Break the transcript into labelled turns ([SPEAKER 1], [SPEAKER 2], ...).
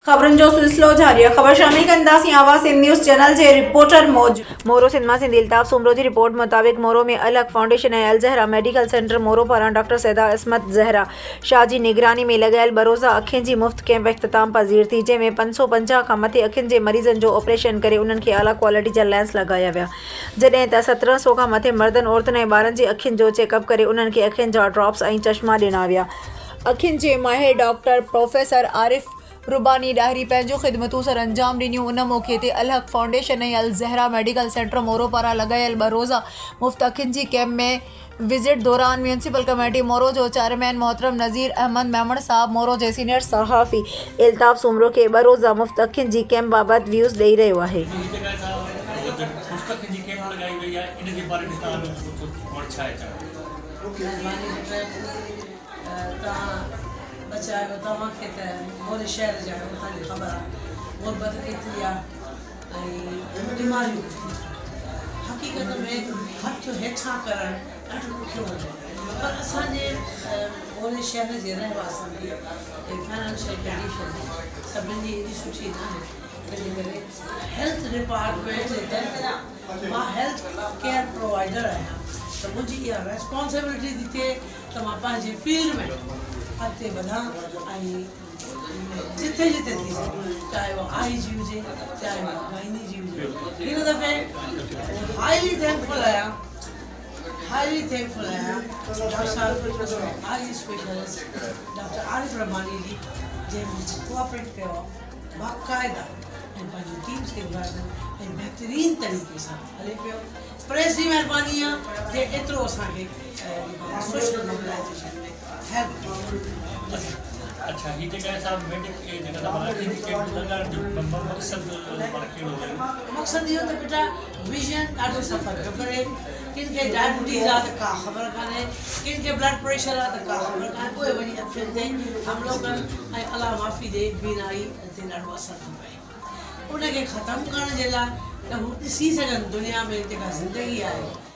[SPEAKER 1] खबरन जो सिलसिलो जारी है। खबर शामिल कंदासीं आवाज़ सिंध न्यूज़ चैनल जे रिपोर्टर मोरो सिंध मां सिंध इल्ताफ़ सूमरो जी रिपोर्ट मुताबिक़ मोरो में अलग फाउंडेशन ऐं अलज़हरा मेडिकल सेंटर मोरो पारां डॉक्टर सैदा इस्मत ज़हरा शाह जी निगरानी में लॻायल बरोज़ा अखियुनि जी मुफ़्त कैंप इख़्तिताम पज़ीर थी, जंहिंमें 550 खां मथे अखियुनि जे मरीज़नि जो ऑपरेशन करे उन्हनि खे आला क्वालिटी जा लेंस लॻाया विया, जॾहिं त 1700 खां मथे मर्दनि औरतुनि ऐं ॿारनि जे अखियुनि जो चेकअप करे उन्हनि खे अखियुनि जा ड्रॉप्स ऐं चश्मा ॾिना विया। अखियुनि जे माहिर डॉक्टर प्रोफेसर आरिफ रुबानी ॾाहिरी पंहिंजूं ख़िदमतूं सर अंजाम ॾिनियूं। उन मौक़े ते अलहक़ फाउंडेशन ऐं अलज़हरा मेडिकल सेंटर मोरो पारां लॻायल ॿ रोज़ा मुफ़्त अखियुनि जी कैंप में विज़िट दौरान म्यूनसिपल कमेटी मोरो जो चेयरमैन मोहतरम नज़ीर अहमद मेमण साहब मोरो जे सीनियर सहाफ़ी इल्ताफ़ सूमरो खे ॿ रोज़ा मुफ़्त अखियुनि जी कैंप बाबति व्यूज़ ॾेई रहियो आहे।
[SPEAKER 2] बचायो तव्हांखे त मोरे शहर जा तव्हांखे ख़बर आहे गुरबत केतिरी आहे ऐं बीमारियूं हक़ीक़त में हथ हेठां करणु ॾाढो ॾुखियो हूंदो आहे, पर असांजे मोरे शहर जे रहवासियुनि जी फाइनेंशियल कंडीशन सभिनी जी एॾी सुठी न आहे, तंहिंजे करे हेल्थ डिपार्टमेंट जे तहत मां हेल्थ केयर प्रोवाइडर आहियां, त मुंहिंजी इहा रेस्पॉन्सिबिलिटी थी थिए त मां पंहिंजे फील्ड में अॻिते वधां ऐं जिथे जिथे थी सघे, चाहे उहा आई जी हुजे चाहे उहा गाइनी जी हुजे। हिन दफ़े हाईली थैंकफुल आहियां doctor eye specialist doctor Arif Rabbani ji, जंहिं मूंखे कोऑपरेट कयो बाक़ाइदा ऐं पंहिंजी टीम्स खे घुरायो ऐं बहितरीन तरीक़े सां हले पियो। प्रेस जी महिरबानी आहे जे एतिरो असांखे सोशल मोबिलाइज़ेशन में हेल्प।
[SPEAKER 3] अच्छा ही जगह साहब मेडिक के जगह हमारा के लगाण जो मकसद हमारा केड़ो है?
[SPEAKER 2] मकसद इहो त बेटा विजन ॾाढो सफ़र पियो करे, किन खे डायबिटीज़ आहे त का ख़बर कान्हे, किन खे ब्लड प्रेशर आहे त का ख़बर कान्हे, उहे वञी अखियुनि ते हमिलो कनि ऐं अला माफ़ी ॾे बीनाई ते ॾाढो असरु थो पए। उनखे ख़तमु करण जे लाइ त हू ॾिसी सघनि दुनिया में जेका ज़िंदगी आहे